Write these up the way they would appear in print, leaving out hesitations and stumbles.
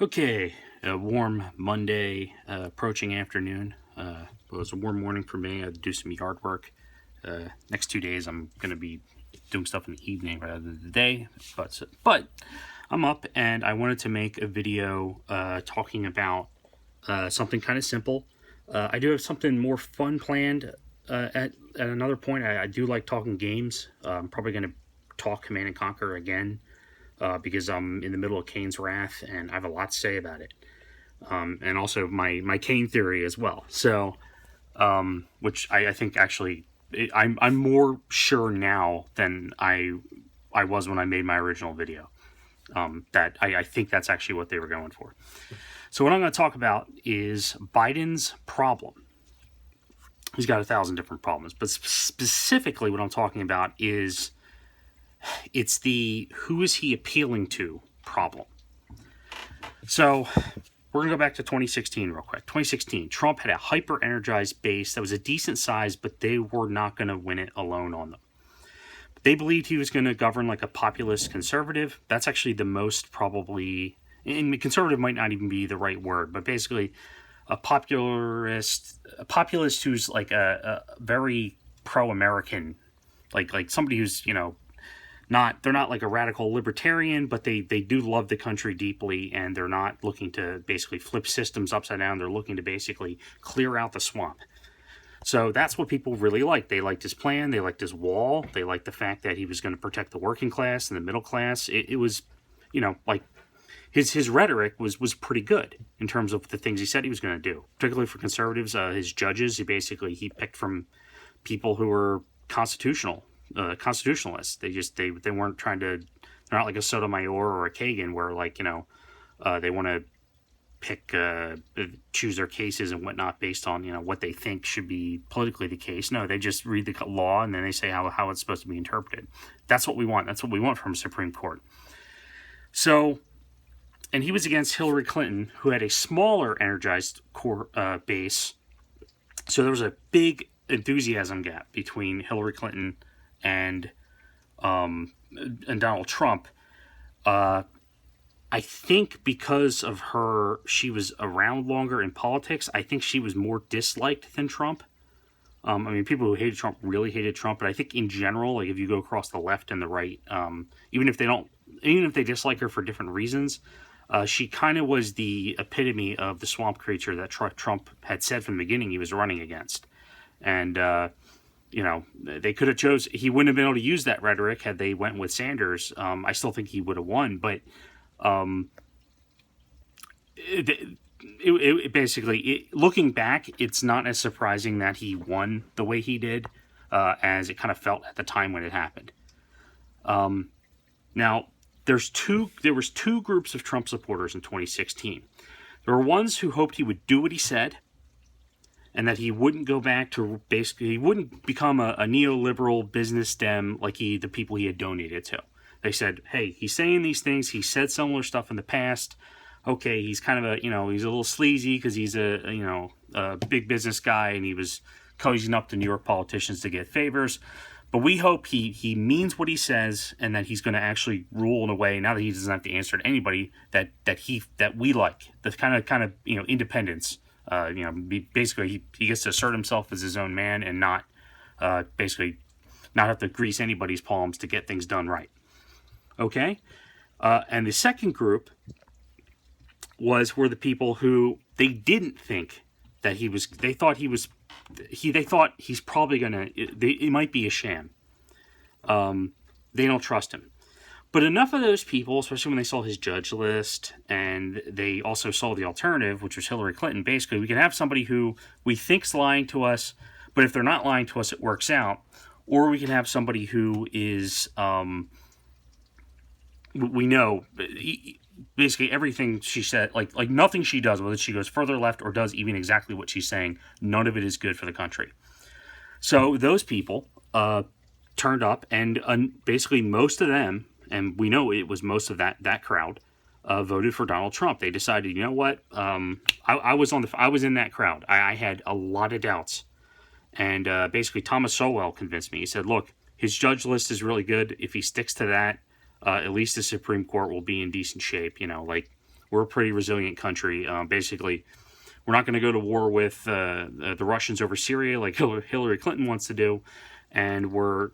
Okay, a warm Monday approaching afternoon. It was a warm morning for me. I had to do some yard work. Next 2 days, I'm going to be doing stuff in the evening rather than the day. But I'm up and I wanted to make a video talking about something kind of simple. I do have something more fun planned at another point. I do like talking games. I'm probably going to talk Command and Conquer again because I'm in the middle of Kane's Wrath and I have a lot to say about it. And also my Kane theory as well. So, which I think actually I'm more sure now than I was when I made my original video. That I think that's actually what they were going for. So what I'm going to talk about is Biden's problem. He's got 1,000 different problems, but specifically what I'm talking about is it's the who is he appealing to problem. So we're going to go back to 2016 real quick. 2016, Trump had a hyper-energized base that was a decent size, but they were not going to win it alone on them. They believed he was going to govern like a populist conservative. That's actually the most probably, and conservative might not even be the right word, but basically a populist who's like a very pro-American, like somebody who's, they're not like a radical libertarian, but they do love the country deeply, and they're not looking to basically flip systems upside down. They're looking to basically clear out the swamp. So that's what people really liked. They liked his plan. They liked his wall. They liked the fact that he was going to protect the working class and the middle class. It was, like his rhetoric was pretty good in terms of the things he said he was going to do, particularly for conservatives. His judges, he picked from people who were constitutionalists. They weren't trying to. They're not like a Sotomayor or a Kagan where they want to choose their cases and whatnot based on what they think should be politically the case. No, they just read the law and then they say how it's supposed to be interpreted. That's what we want. That's what we want from a Supreme Court. So, and he was against Hillary Clinton, who had a smaller energized core base. So there was a big enthusiasm gap between Hillary Clinton and Donald Trump. I think because of she was around longer in politics. I think she was more disliked than Trump. People who hated Trump really hated Trump, but I think in general, like if you go across the left and the right, even if they dislike her for different reasons, she kind of was the epitome of the swamp creature that Trump had said from the beginning he was running against. And, they could have he wouldn't have been able to use that rhetoric had they went with Sanders. I still think he would have won, but looking back, it's not as surprising that he won the way he did as it kind of felt at the time when it happened. Now, there was two groups of Trump supporters in 2016. There were ones who hoped he would do what he said, and that he wouldn't go back to he wouldn't become a neoliberal business dem like the people he had donated to. They said, hey, he's saying these things. He said similar stuff in the past. Okay, he's kind of he's a little sleazy because he's a big business guy and he was cozying up to New York politicians to get favors. But we hope he means what he says and that he's going to actually rule in a way, now that he doesn't have to answer to anybody, that we like. The kind of independence. Basically he gets to assert himself as his own man and not basically not have to grease anybody's palms to get things done right. Okay? And the second group were the people who they didn't think that they thought he's probably it might be a sham. They don't trust him. But enough of those people, especially when they saw his judge list and they also saw the alternative, which was Hillary Clinton, basically we can have somebody who we think's lying to us, but if they're not lying to us, it works out. Or we can have somebody who is, we know, basically everything she said, like nothing she does, whether she goes further left or does even exactly what she's saying, none of it is good for the country. So those people turned up, and basically most of them, and we know it was most of that crowd, voted for Donald Trump. They decided, you know what? I was in that crowd. I had a lot of doubts, and basically Thomas Sowell convinced me. He said, "Look, his judge list is really good. If he sticks to that, at least the Supreme Court will be in decent shape. we're a pretty resilient country. Basically, we're not going to go to war with the Russians over Syria like Hillary Clinton wants to do, and we're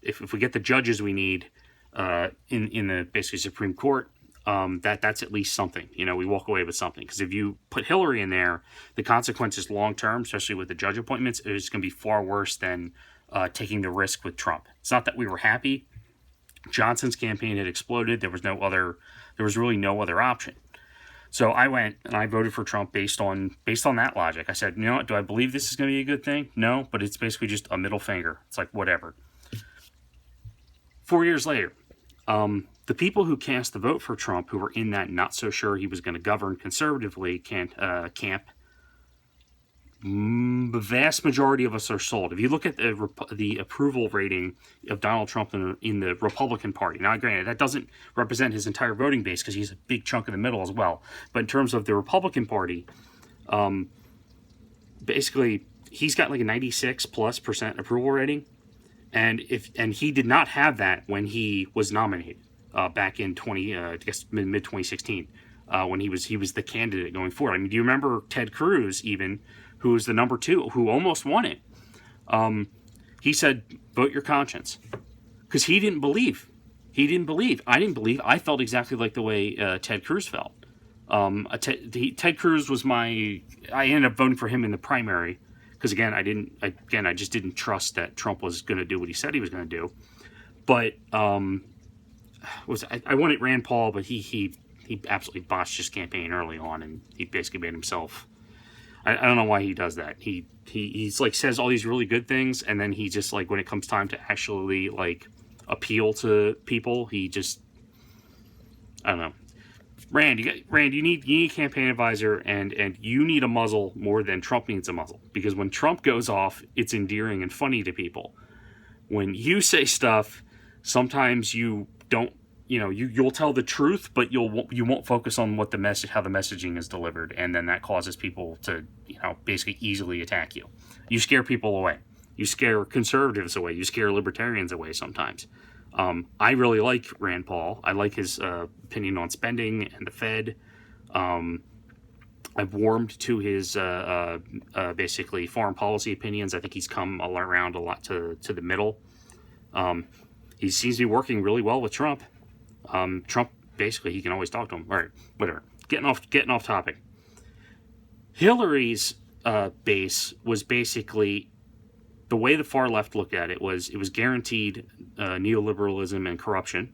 if we get the judges we need in the basically Supreme Court, that's at least something. We walk away with something, because if you put Hillary in there, the consequences long term, especially with the judge appointments, is going to be far worse than taking the risk with Trump. It's not that we were happy. Johnson's campaign had exploded. There was really no other option. So I went and I voted for Trump based on that logic. I said, you know what, do I believe this is going to be a good thing? No, but it's basically just a middle finger. It's like, whatever. 4 years later, the people who cast the vote for Trump, who were in that not so sure he was going to govern conservatively camp, the vast majority of us are sold. If you look at the approval rating of Donald Trump in the Republican Party, now granted, that doesn't represent his entire voting base because he's a big chunk in the middle as well. But in terms of the Republican Party, basically he's got like a 96+% approval rating, and he did not have that when he was nominated back in mid 2016 when he was the candidate going forward. I mean, do you remember Ted Cruz even? Who was the number 2, who almost won it? He said, vote your conscience. Because he didn't believe. I didn't believe. I felt exactly like the way Ted Cruz felt. Ted Cruz was I ended up voting for him in the primary. Because I just didn't trust that Trump was going to do what he said he was going to do. But I wanted Rand Paul, but he absolutely botched his campaign early on, and he basically made himself... I don't know why he does that. He's like says all these really good things, and then he just like when it comes time to actually like appeal to people, he just I don't know. Rand, you need a campaign advisor, and you need a muzzle more than Trump needs a muzzle, because when Trump goes off, it's endearing and funny to people. When you say stuff, sometimes you don't. You'll tell the truth, but you won't focus on how the messaging is delivered, and then that causes people to basically easily attack you. You scare people away. You scare conservatives away. You scare libertarians away sometimes. I really like Rand Paul. I like his opinion on spending and the Fed. I've warmed to his basically foreign policy opinions. I think he's come around a lot to the middle. He seems to be working really well with Trump. Trump, basically, he can always talk to him. All right, whatever. Getting off topic. Hillary's base was basically, the way the far left looked at it was guaranteed neoliberalism and corruption,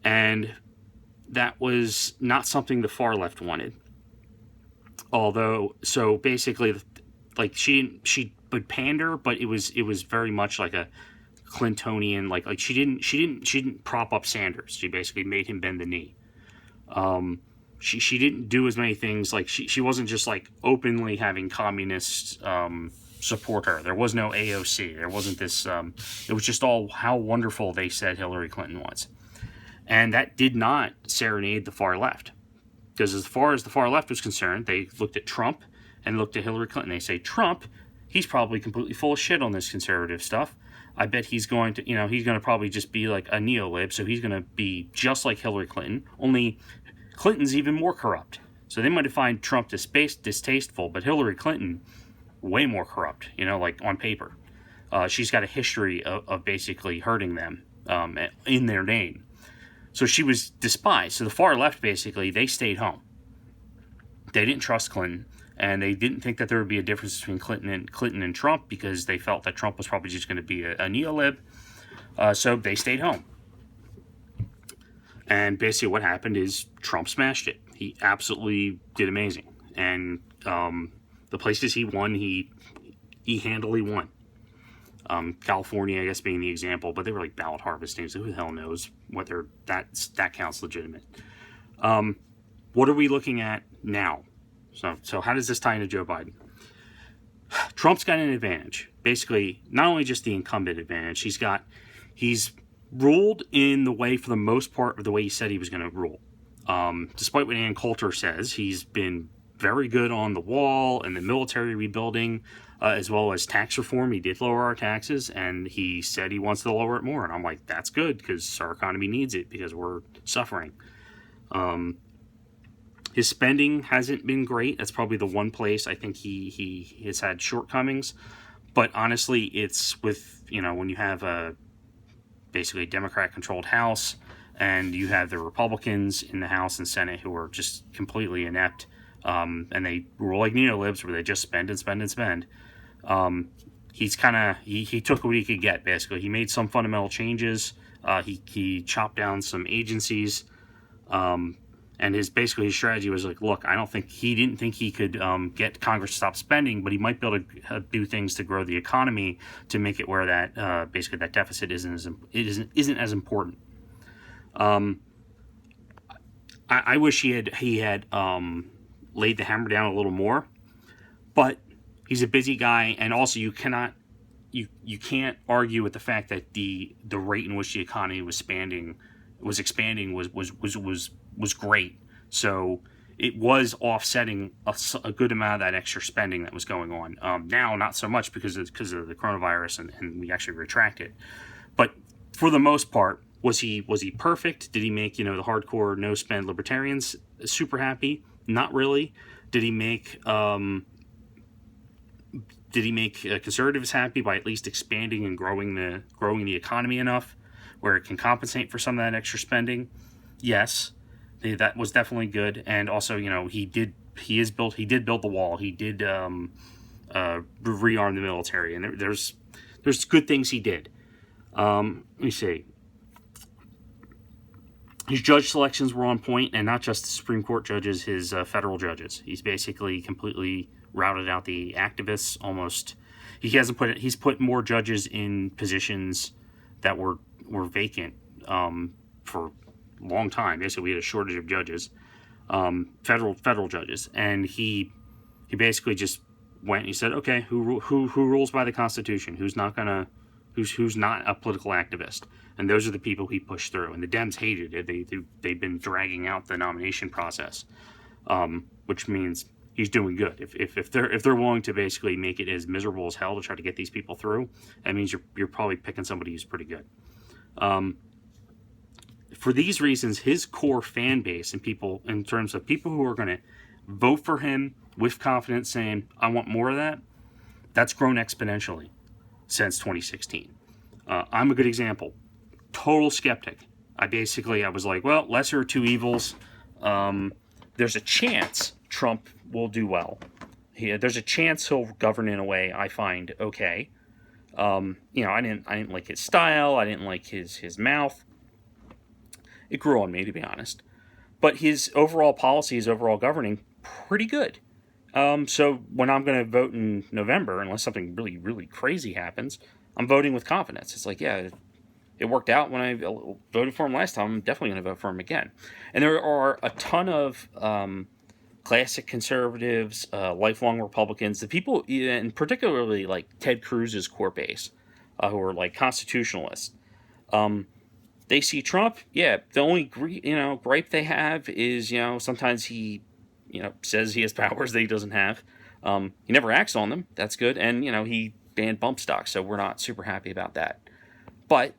and that was not something the far left wanted. Although, so basically, like she would pander, but it was very much like a Clintonian, like she didn't prop up Sanders. She basically made him bend the knee. She didn't do as many things. Like she wasn't just like openly having communists support her. There was no AOC. There wasn't this. It was just all how wonderful they said Hillary Clinton was, and that did not serenade the far left. Because as far as the far left was concerned, they looked at Trump and looked at Hillary Clinton. They say Trump, he's probably completely full of shit on this conservative stuff. I bet he's going to, he's going to probably just be like a neolib, so he's going to be just like Hillary Clinton, only Clinton's even more corrupt. So they might have found Trump distasteful, but Hillary Clinton, way more corrupt, like on paper. She's got a history of basically hurting them in their name. So she was despised. So the far left, basically, they stayed home. They didn't trust Clinton. And they didn't think that there would be a difference between Clinton and Trump, because they felt that Trump was probably just going to be a neolib. So they stayed home. And basically what happened is Trump smashed it. He absolutely did amazing. And the places he won, he handily won. California, I guess, being the example, but they were like ballot harvesting, so who the hell knows whether that counts legitimate. What are we looking at now? So how does this tie into Joe Biden? Trump's got an advantage. Basically, not only just the incumbent advantage, he's ruled in the way, for the most part, of the way he said he was going to rule. Despite what Ann Coulter says, he's been very good on the wall and the military rebuilding, as well as tax reform. He did lower our taxes, and he said he wants to lower it more. And I'm like, that's good, because our economy needs it, because we're suffering. His spending hasn't been great. That's probably the one place I think he has had shortcomings. But honestly, it's with, when you have basically a Democrat-controlled House, and you have the Republicans in the House and Senate who are just completely inept, and they rule like neolibs where they just spend and spend and spend. He's kind of he took what he could get. Basically, he made some fundamental changes. He chopped down some agencies, and his strategy was like, look, he didn't think he could get Congress to stop spending, but he might be able to do things to grow the economy to make it where that basically that deficit isn't as important. I wish he had laid the hammer down a little more, but he's a busy guy, and also you can't argue with the fact that the rate in which the economy was expanding was great. So it was offsetting a good amount of that extra spending that was going on. Now, not so much because of the coronavirus, and we actually retracted. But for the most part, was he perfect? Did he make the hardcore no spend libertarians super happy? Not really. Did he make conservatives happy by at least expanding and growing the economy enough where it can compensate for some of that extra spending? Yes, that was definitely good. And also, he did build the wall. He did rearm the military, and there's good things he did. Let me see. His judge selections were on point, and not just the Supreme Court judges, his federal judges. He's basically completely routed out the activists almost. He's put more judges in positions that were vacant for a long time. Basically, we had a shortage of judges, federal judges, and he basically just went and he said, okay, who rules by the Constitution? Who's not a political activist? And those are the people he pushed through. And the Dems hated it. They've been dragging out the nomination process, which means he's doing good. If they're willing to basically make it as miserable as hell to try to get these people through, that means you're probably picking somebody who's pretty good. For these reasons, his core fan base and people, in terms of people who are going to vote for him with confidence, saying, I want more of that, that's grown exponentially since 2016. I'm a good example. Total skeptic. I was like, well, lesser of two evils. There's a chance Trump will do well. There's a chance he'll govern in a way I find okay. I didn't like his style. I didn't like his mouth. It grew on me, to be honest. But his overall policy, his overall governing, pretty good. So when I'm going to vote in November, unless something really, really crazy happens, I'm voting with confidence. It's like, yeah, it worked out when I voted for him last time. I'm definitely going to vote for him again. And there are a ton of classic conservatives, lifelong Republicans, the people, and particularly like Ted Cruz's core base, who are like constitutionalists. They see Trump. Yeah, the only gripe they have is sometimes he says he has powers that he doesn't have. He never acts on them. That's good. And he banned bump stocks, so we're not super happy about that. But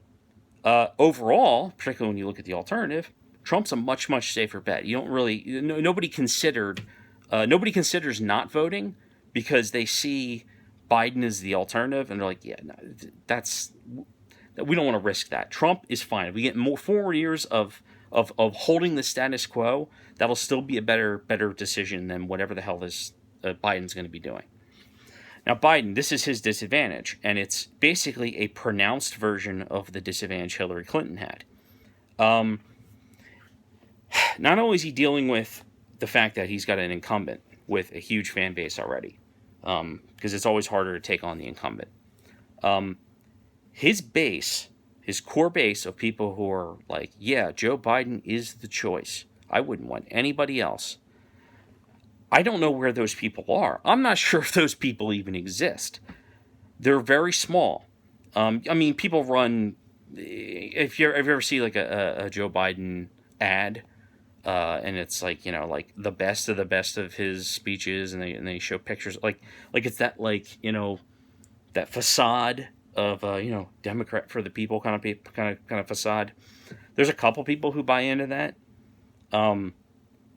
overall, particularly when you look at the alternative, Trump's a much, much safer bet. You don't really nobody considers not voting because they see Biden as the alternative, and they're like, yeah, no, we don't want to risk that. Trump is fine. If we get 4 years of holding the status quo, that'll still be a better decision than whatever the hell this Biden's going to be doing. Now, Biden, this is his disadvantage, and it's basically a pronounced version of the disadvantage Hillary Clinton had. Not only is he dealing with the fact that he's got an incumbent with a huge fan base already, because it's always harder to take on the incumbent. His core base of people who are like, yeah, Joe Biden is the choice. I wouldn't want anybody else. I don't know where those people are. I'm not sure if those people even exist. They're very small. People run. If you ever see like a Joe Biden ad, and it's like like the best of his speeches, and they show pictures like it's that that facade of Democrat for the people kind of facade. There's a couple people who buy into that.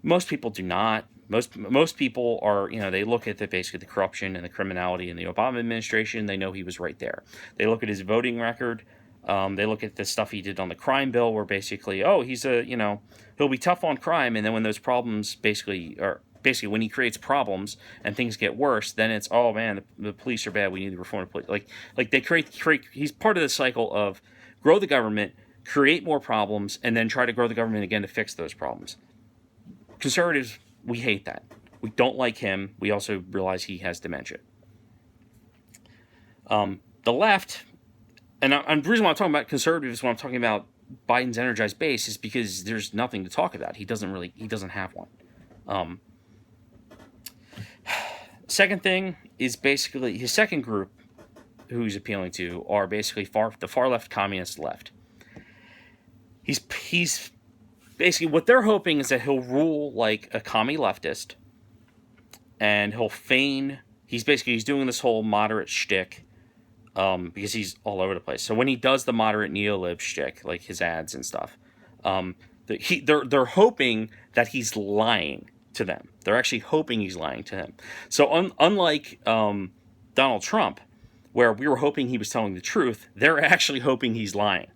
Most people do not. Most people are, they look at basically the corruption and the criminality in the Obama administration. They know he was right there. They look at his voting record. They look at the stuff he did on the crime bill, where basically, oh, he'll be tough on crime, and then when those problems basically when he creates problems and things get worse, then it's, oh man, the police are bad. We need to reform the police. Like they create. He's part of the cycle of grow the government, create more problems, and then try to grow the government again to fix those problems. Conservatives, we hate that. We don't like him. We also realize he has dementia. The left, and the reason why I'm talking about conservatives when I'm talking about Biden's energized base is because there's nothing to talk about. He doesn't have one. Second thing is basically his second group who he's appealing to are basically the far left communist left. He's basically, what they're hoping is that he'll rule like a commie leftist, and he'll feign. He's doing this whole moderate shtick, because he's all over the place. So when he does the moderate neolib shtick, like his ads and stuff, they're hoping that he's lying to them. They're actually hoping he's lying to him. So unlike Donald Trump, where we were hoping he was telling the truth, they're actually hoping he's lying.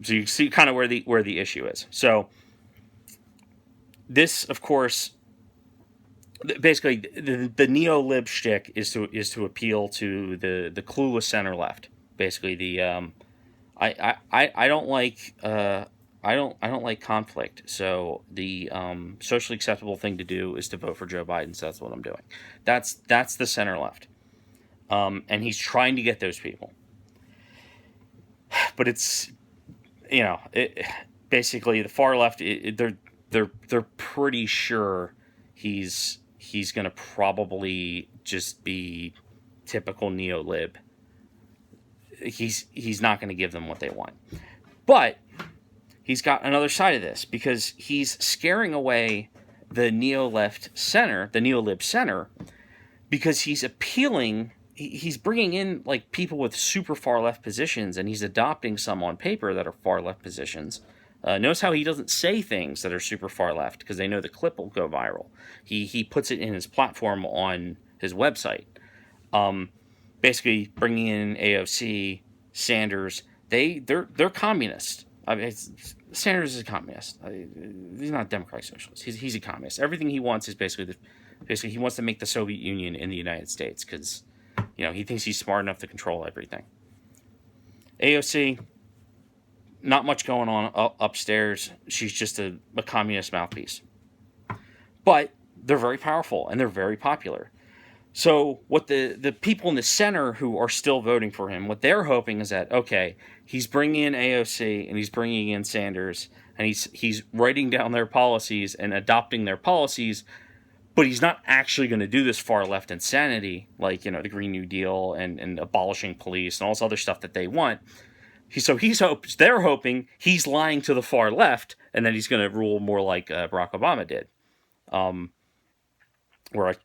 So you see kind of where the issue is. So this, of course, basically the neo-lib shtick is to appeal to the clueless center left. Basically, I don't like conflict. So the socially acceptable thing to do is to vote for Joe Biden. So that's what I'm doing. That's the center left, and he's trying to get those people. But it's basically the far left. They're pretty sure he's going to probably just be typical neo-lib. He's not going to give them what they want. But he's got another side of this, because he's scaring away the neo-left center, the neo-lib center, because he's appealing. He's bringing in like people with super far left positions, and he's adopting some on paper that are far left positions. Notice how he doesn't say things that are super far left, because they know the clip will go viral. He puts it in his platform on his website. Basically bringing in AOC, Sanders. They're communists. I mean, Sanders is a communist. He's not a democratic socialist. He's a communist. Everything he wants is basically he wants to make the Soviet Union in the United States, because he thinks he's smart enough to control everything. AOC, not much going on upstairs. She's just a communist mouthpiece. But they're very powerful, and they're very popular. So what the people in the center who are still voting for him, what they're hoping is that, okay, he's bringing in AOC and he's bringing in Sanders, and he's writing down their policies and adopting their policies, but he's not actually going to do this far left insanity, like, the Green New Deal and abolishing police and all this other stuff that they want. They're hoping he's lying to the far left, and then he's going to rule more like Barack Obama did. Where,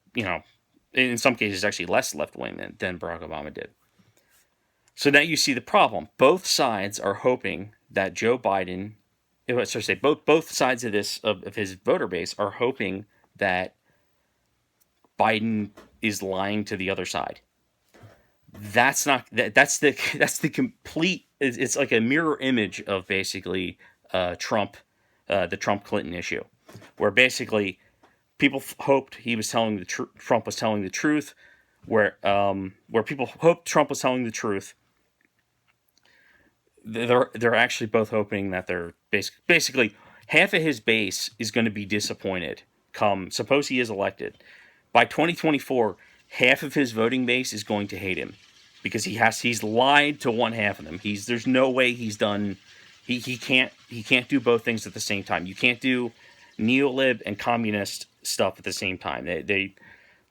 in some cases actually less left-wing than Barack Obama did. So now you see the problem. Both sides are hoping that Joe Biden, both sides of this of his voter base are hoping that Biden is lying to the other side. That's the complete. It's like a mirror image of basically Trump, the Trump-Clinton issue, where basically people hoped Trump was telling the truth, where people hoped Trump was telling the truth. They're actually both hoping that they're basically half of his base is going to be disappointed. Suppose he is elected. By 2024, half of his voting base is going to hate him, because he's lied to one half of them. There's no way he's done. He can't do both things at the same time. You can't do neo-lib and communist stuff at the same time. They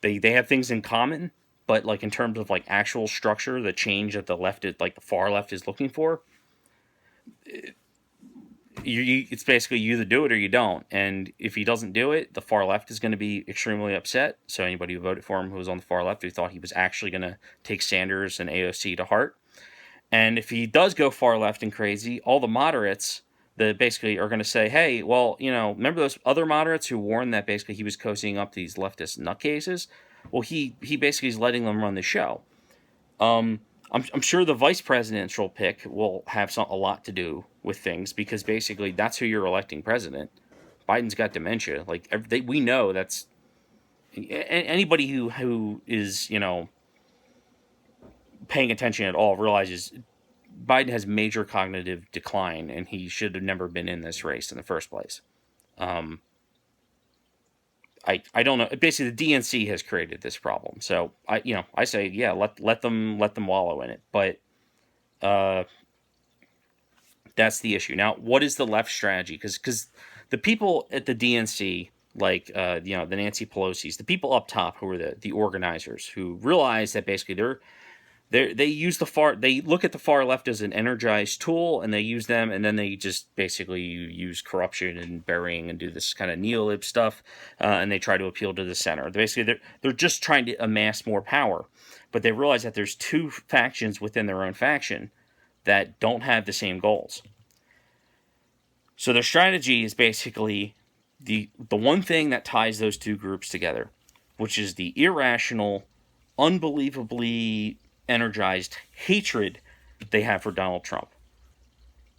have things in common, but like in terms of like actual structure, the change that the far left is looking for, it's basically you either do it or you don't. And if he doesn't do it, the far left is going to be extremely upset. So anybody who voted for him who was on the far left, who thought he was actually going to take Sanders and AOC to heart. And if he does go far left and crazy, all the moderates that basically are going to say, hey, well, remember those other moderates who warned that basically he was cozying up these leftist nutcases? Well, he basically is letting them run the show. I'm sure the vice presidential pick will have a lot to do with things, because basically that's who you're electing president. Biden's got dementia. Like, we know that's anybody who is paying attention at all realizes Biden has major cognitive decline, and he should have never been in this race in the first place. I don't know. Basically, the DNC has created this problem. So I say, yeah, let them wallow in it. But that's the issue. Now, what is the left strategy? Because the people at the DNC, like the Nancy Pelosi's, the people up top who are the organizers, who realize that basically they use they look at the far left as an energized tool, and they use them, and then they just basically use corruption and burying and do this kind of neolib stuff, and they try to appeal to the center. Basically, they're just trying to amass more power, but they realize that there's two factions within their own faction that don't have the same goals. So their strategy is basically the one thing that ties those two groups together, which is the irrational, unbelievably energized hatred they have for Donald Trump.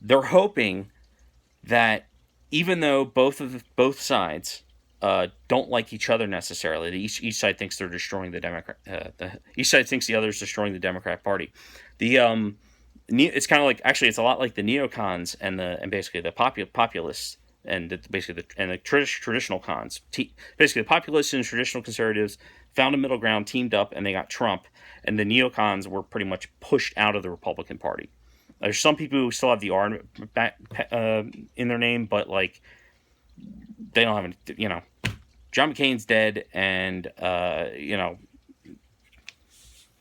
They're hoping that even though both sides don't like each other necessarily, each side thinks they're destroying the Democrat. Each side thinks the other is destroying the Democrat Party. It's kind of like, actually, it's a lot like the neocons and basically the populists and the traditional cons. Basically, the populists and traditional conservatives found a middle ground, teamed up, and they got Trump. And the neocons were pretty much pushed out of the Republican Party. There's some people who still have the R in their name, but like they don't have any. John McCain's dead, and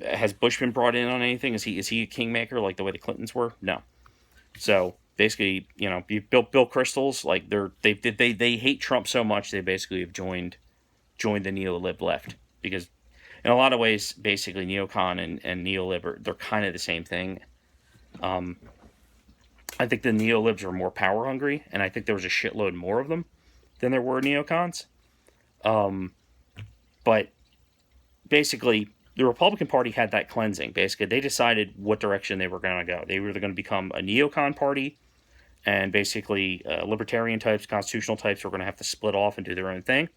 has Bush been brought in on anything? Is he a kingmaker like the way the Clintons were? No. So basically, you built Bill Kristol's, like they hate Trump so much they basically have joined the neo-lib left, because in a lot of ways, basically neocon and neo-lib they're kind of the same thing. I think the neo-libs are more power hungry, and I think there was a shitload more of them than there were neocons. But basically, the Republican Party had that cleansing. Basically, they decided what direction they were going to go. They were either going to become a neocon party, and basically libertarian types, constitutional types were going to have to split off and do their own thing,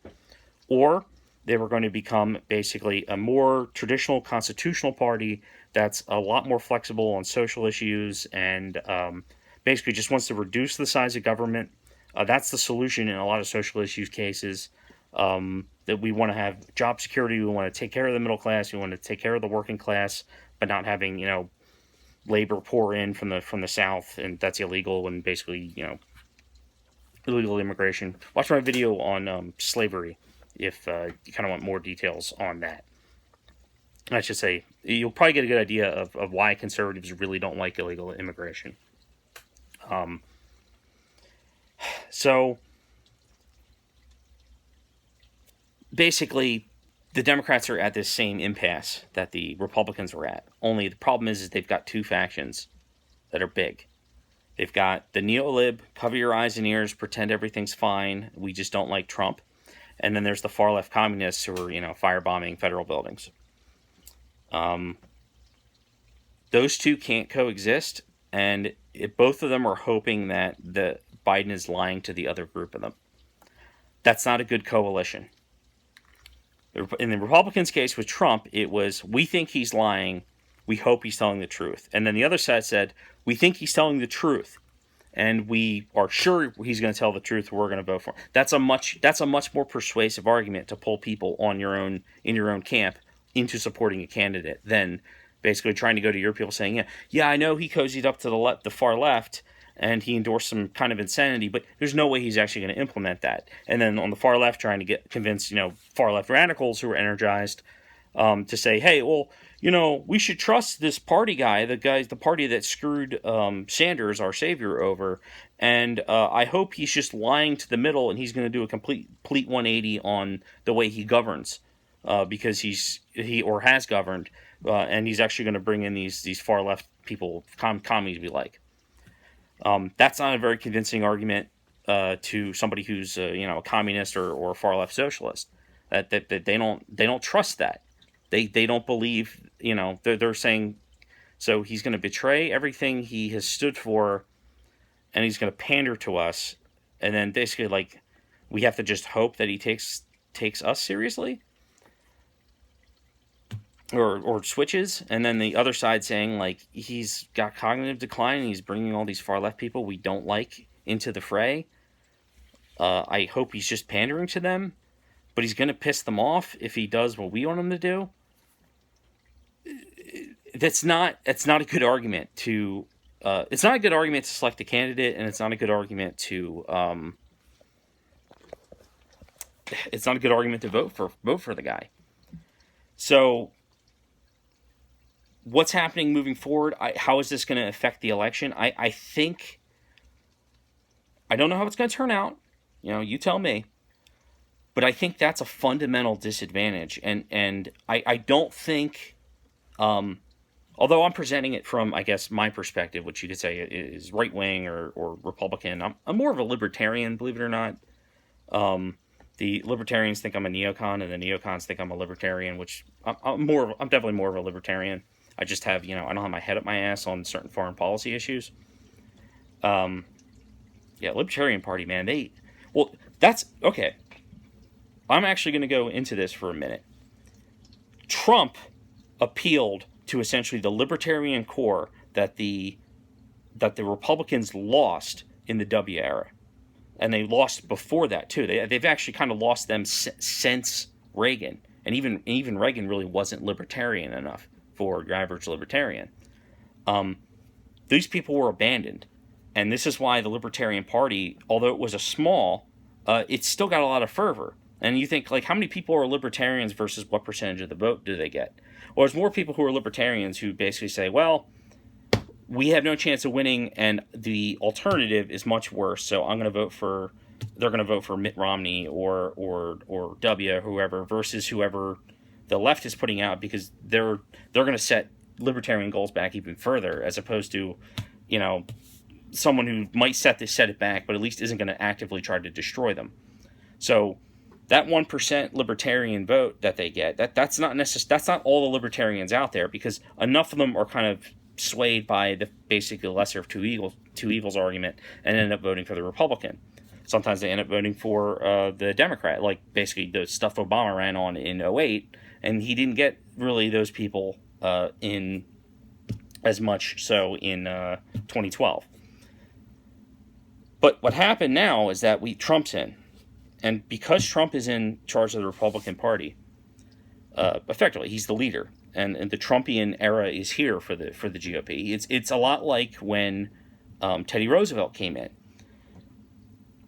or they were going to become basically a more traditional constitutional party that's a lot more flexible on social issues and basically just wants to reduce the size of government. That's the solution in a lot of social issues cases. That we want to have job security, we want to take care of the middle class, we want to take care of the working class, but not having labor pour in from the South, and that's illegal, and basically illegal immigration. Watch my video on slavery if you kind of want more details on that. I should say, you'll probably get a good idea of why conservatives really don't like illegal immigration. So basically, the Democrats are at this same impasse that the Republicans were at. Only the problem is they've got two factions that are big. They've got the neo-lib, cover your eyes and ears, pretend everything's fine, we just don't like Trump. And then there's the far-left communists who are, firebombing federal buildings. Those two can't coexist, and both of them are hoping that Biden is lying to the other group of them. That's not a good coalition. In the Republicans' case with Trump, it was, we think he's lying, we hope he's telling the truth. And then the other side said, we think he's telling the truth, and we are sure he's going to tell the truth, we're going to vote for him. That's a much more persuasive argument to pull people in your own camp into supporting a candidate than basically trying to go to your people saying, yeah, I know he cozied up to the far left, and he endorsed some kind of insanity, but there's no way he's actually going to implement that. And then on the far left, trying to convince far left radicals who are energized to say, hey, well, we should trust this party guy, the party that screwed Sanders, our savior, over, and I hope he's just lying to the middle, and he's going to do a complete 180 on the way he governs, because he has governed, and he's actually going to bring in these far left people, commies we like. That's not a very convincing argument to somebody who's a communist or a far left socialist. That they don't trust that. They don't believe, they're saying, so he's going to betray everything he has stood for, and he's going to pander to us, and then basically like we have to just hope that he takes us seriously, or switches. And then the other side saying like he's got cognitive decline and he's bringing all these far left people we don't like into the fray. I hope he's just pandering to them, but he's going to piss them off if he does what we want him to do. That's not a good argument to. It's not a good argument to select a candidate, and it's not a good argument to. It's not a good argument to vote for the guy. So, what's happening moving forward? How is this going to affect the election? I think. I don't know how it's going to turn out. You tell me. But I think that's a fundamental disadvantage, and I don't think. Although I'm presenting it from, I guess, my perspective, which you could say is right-wing or Republican. I'm more of a libertarian, believe it or not. The libertarians think I'm a neocon, and the neocons think I'm a libertarian, which I'm definitely more of a libertarian. I just have, I don't have my head up my ass on certain foreign policy issues. Libertarian Party, man, that's, okay. I'm actually going to go into this for a minute. Trump appealed to essentially the libertarian core that the Republicans lost in the W era, and they lost before that too. They've actually kind of lost them since Reagan, and even Reagan really wasn't libertarian enough for your average libertarian. These people were abandoned, and this is why the Libertarian Party, although it was a small, it's still got a lot of fervor. And you think, like, how many people are libertarians versus what percentage of the vote do they get? Well, there's more people who are libertarians who basically say, well, we have no chance of winning, and the alternative is much worse, so I'm going to vote for... They're going to vote for Mitt Romney or W, or whoever, versus whoever the left is putting out, because they're going to set libertarian goals back even further, as opposed to, someone who might set it back, but at least isn't going to actively try to destroy them. So that 1% libertarian vote that they get, that's not all the libertarians out there, because enough of them are kind of swayed by the basically lesser of two evils argument and end up voting for the Republican. Sometimes they end up voting for the Democrat, like basically the stuff Obama ran on in 2008, and he didn't get really those people in as much so in 2012. But what happened now is that Trump's in. And because Trump is in charge of the Republican Party, effectively, he's the leader. And the Trumpian era is here for the GOP. It's a lot like when Teddy Roosevelt came in.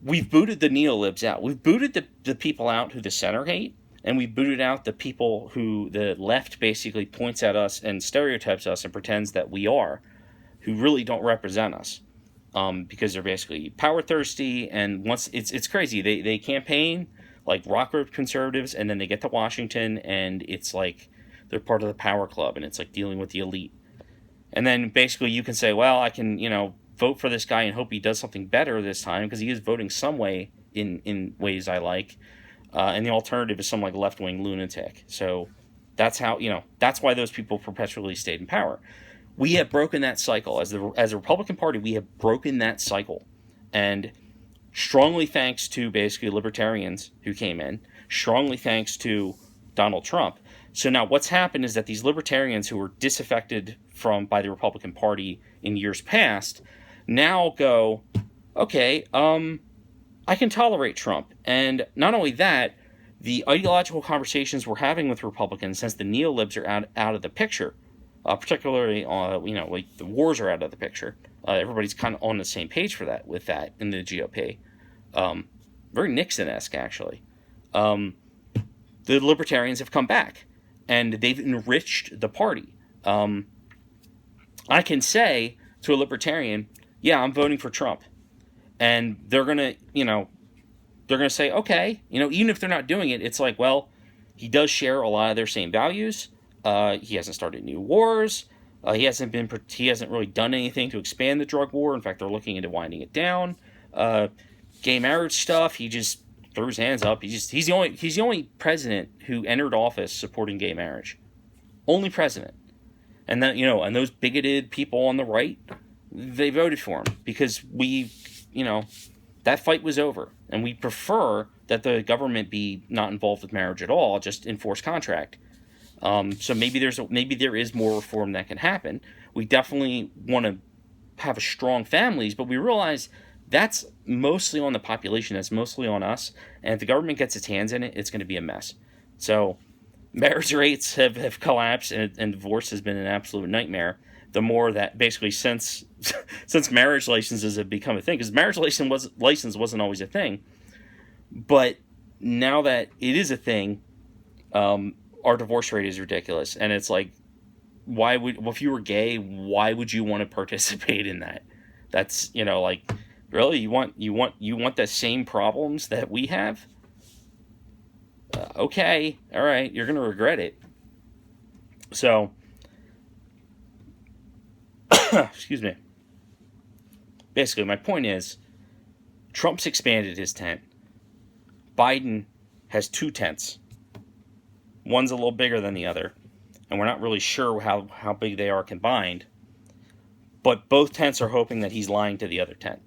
We've booted the neolibs out. We've booted the people out who the center hate, and we've booted out the people who the left basically points at us and stereotypes us and pretends that we are, who really don't represent us. Because they're basically power thirsty, and once it's crazy. They campaign like rock-ribbed conservatives, and then they get to Washington, and it's like they're part of the power club, and it's like dealing with the elite. And then basically you can say, well, I can vote for this guy and hope he does something better this time, because he is voting some way in ways I like, and the alternative is some like left-wing lunatic. So that's how that's why those people perpetually stayed in power. We have broken that cycle. As a Republican Party, we have broken that cycle. And strongly thanks to basically libertarians who came in, strongly thanks to Donald Trump. So now what's happened is that these libertarians who were disaffected by the Republican Party in years past now go, okay, I can tolerate Trump. And not only that, the ideological conversations we're having with Republicans, since the neolibs are out of the picture, particularly, like the wars are out of the picture. Everybody's kind of on the same page with that in the GOP. Very Nixon-esque, actually. The libertarians have come back, and they've enriched the party. I can say to a libertarian, yeah, I'm voting for Trump. And they're going to say, okay, even if they're not doing it, it's like, well, he does share a lot of their same values. He hasn't started new wars. He hasn't really done anything to expand the drug war. In fact, they're looking into winding it down. Gay marriage stuff, he just threw his hands up. He's the only president who entered office supporting gay marriage. Only president. And that, and those bigoted people on the right, they voted for him because that fight was over, and we prefer that the government be not involved with marriage at all, just enforce contract. So maybe there is more reform that can happen. We definitely want to have a strong families, but we realize that's mostly on the population. That's mostly on us. And if the government gets its hands in it, it's going to be a mess. So marriage rates have collapsed, and divorce has been an absolute nightmare. The more that basically since marriage licenses have become a thing, because marriage license wasn't always a thing, but now that it is a thing, our divorce rate is ridiculous. And it's like, if you were gay, why would you want to participate in that? That's, really, you want the same problems that we have? Okay, all right, you're going to regret it. So, excuse me. Basically, my point is, Trump's expanded his tent. Biden has 2 tents. One's a little bigger than the other, and we're not really sure how big they are combined. But both tents are hoping that he's lying to the other tent.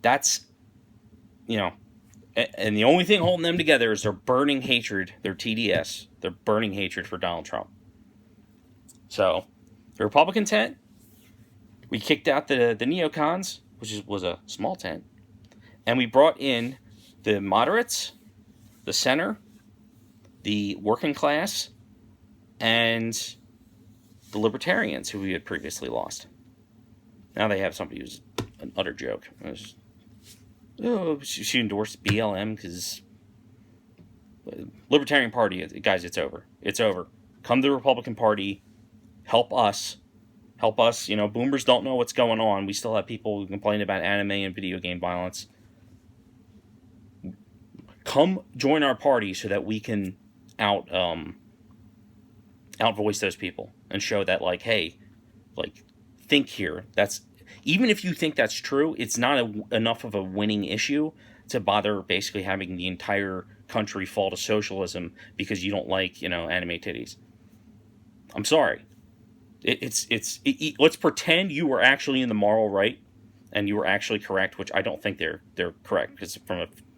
That's, and the only thing holding them together is their burning hatred, their TDS, their burning hatred for Donald Trump. So, the Republican tent, we kicked out the neocons, which was a small tent, and we brought in the moderates, the center, the working class, and the libertarians who we had previously lost. Now they have somebody who's an utter joke. She endorsed BLM because Libertarian Party, guys, it's over. It's over. Come to the Republican Party. Help us. Boomers don't know what's going on. We still have people who complain about anime and video game violence. Come join our party so that we can outvoice those people and show that, hey, think here. That's, even if you think that's true, it's not enough of a winning issue to bother basically having the entire country fall to socialism because you don't like, anime titties. I'm sorry. Let's pretend you were actually in the moral right and you were actually correct, which I don't think they're correct, because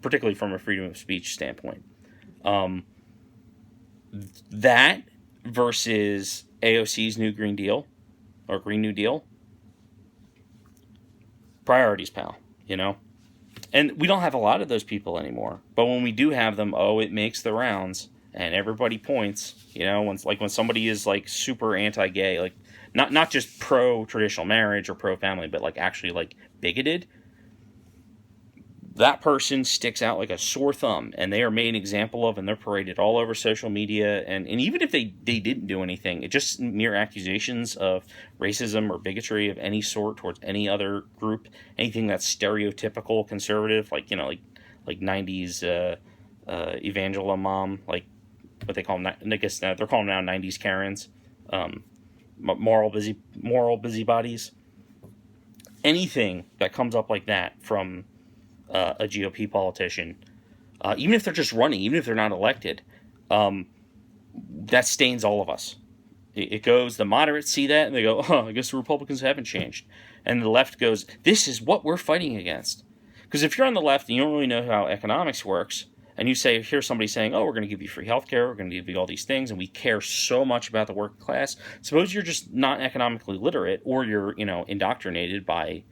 particularly from a freedom of speech standpoint. That versus AOC's new Green Deal or Green New Deal. Priorities, pal, And we don't have a lot of those people anymore. But when we do have them, it makes the rounds. And everybody points, when somebody is super anti-gay, not just pro-traditional marriage or pro-family, but actually bigoted, that person sticks out like a sore thumb, and they are made an example of, and they're paraded all over social media. And even if they didn't do anything, it just mere accusations of racism or bigotry of any sort towards any other group, anything that's stereotypical conservative, like 90s Evangela mom, what they call them, I guess they're calling them now 90s Karens, moral busybodies. Anything that comes up like that from a GOP politician, even if they're just running, even if they're not elected, that stains all of us. It goes, the moderates see that and they go, I guess the Republicans haven't changed. And the left goes, this is what we're fighting against. Because if you're on the left and you don't really know how economics works, and you hear somebody saying, we're going to give you free healthcare, we're going to give you all these things, and we care so much about the working class. Suppose you're just not economically literate, or you're, indoctrinated by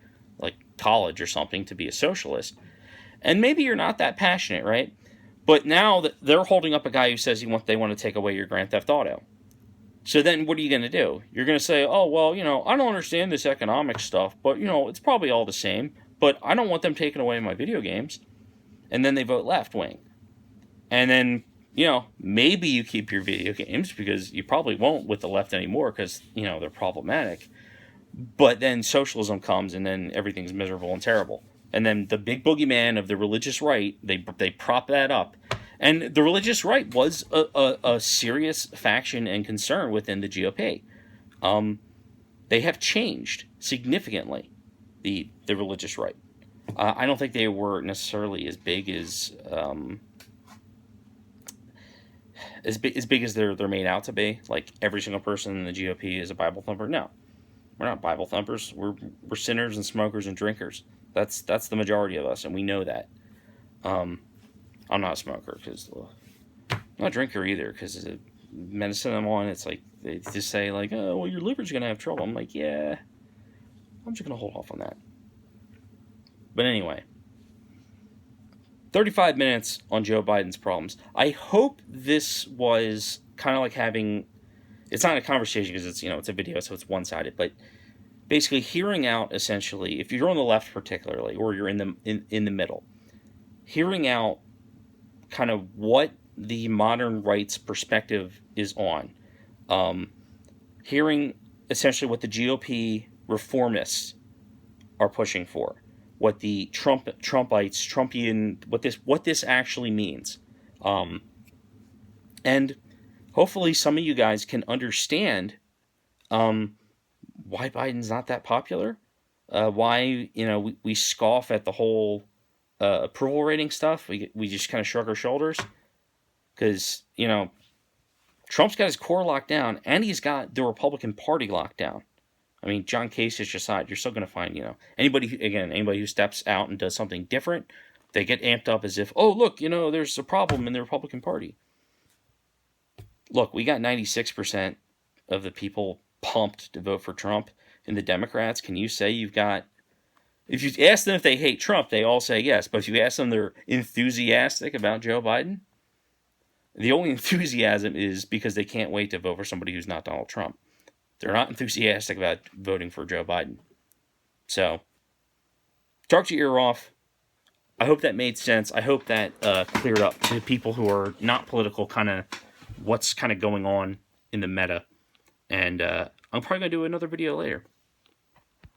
college or something to be a socialist. And maybe you're not that passionate, right? But now that they're holding up a guy who says they want to take away your Grand Theft Auto. So then what are you going to do? You're going to say, I don't understand this economic stuff, but, it's probably all the same, but I don't want them taking away my video games. And then they vote left wing. And then, maybe you keep your video games, because you probably won't with the left anymore because, they're problematic. But then socialism comes, and then everything's miserable and terrible. And then the big boogeyman of the religious right, they prop that up. And the religious right was a serious faction and concern within the GOP. They have changed significantly, the religious right. I don't think they were necessarily as big as big as they're made out to be. Like every single person in the GOP is a Bible thumper. No, we're not Bible thumpers. We're sinners and smokers and drinkers. That's the majority of us, and we know that. I'm not a smoker because I'm not a drinker either, because the medicine I'm on, it's like they just say like, oh well, your liver's gonna have trouble. I'm like, yeah, I'm just gonna hold off on that. But anyway, 35 minutes on Joe Biden's problems. I hope this was kind of like having, it's not a conversation because it's, it's a video, so it's one-sided, but basically hearing out, essentially, if you're on the left particularly, or you're in the middle, hearing out kind of what the modern right's perspective is on, hearing essentially what the GOP reformists are pushing for, what the Trumpites, Trumpian, what this actually means, and hopefully some of you guys can understand why Biden's not that popular, why we scoff at the whole approval rating stuff. We just kind of shrug our shoulders because Trump's got his core locked down, and he's got the Republican Party locked down. I mean, John Kasich aside, you're still going to find, anybody who steps out and does something different, they get amped up as if, oh, look, there's a problem in the Republican Party. Look, we got 96% of the people pumped to vote for Trump in the Democrats. Can you say you've got, if you ask them if they hate Trump, they all say yes. But if you ask them they're enthusiastic about Joe Biden, the only enthusiasm is because they can't wait to vote for somebody who's not Donald Trump. They're not enthusiastic about voting for Joe Biden. So, talk your ear off. I hope that made sense. I hope that cleared up to people who are not political, kind of what's kind of going on in the meta. And I'm probably going to do another video later.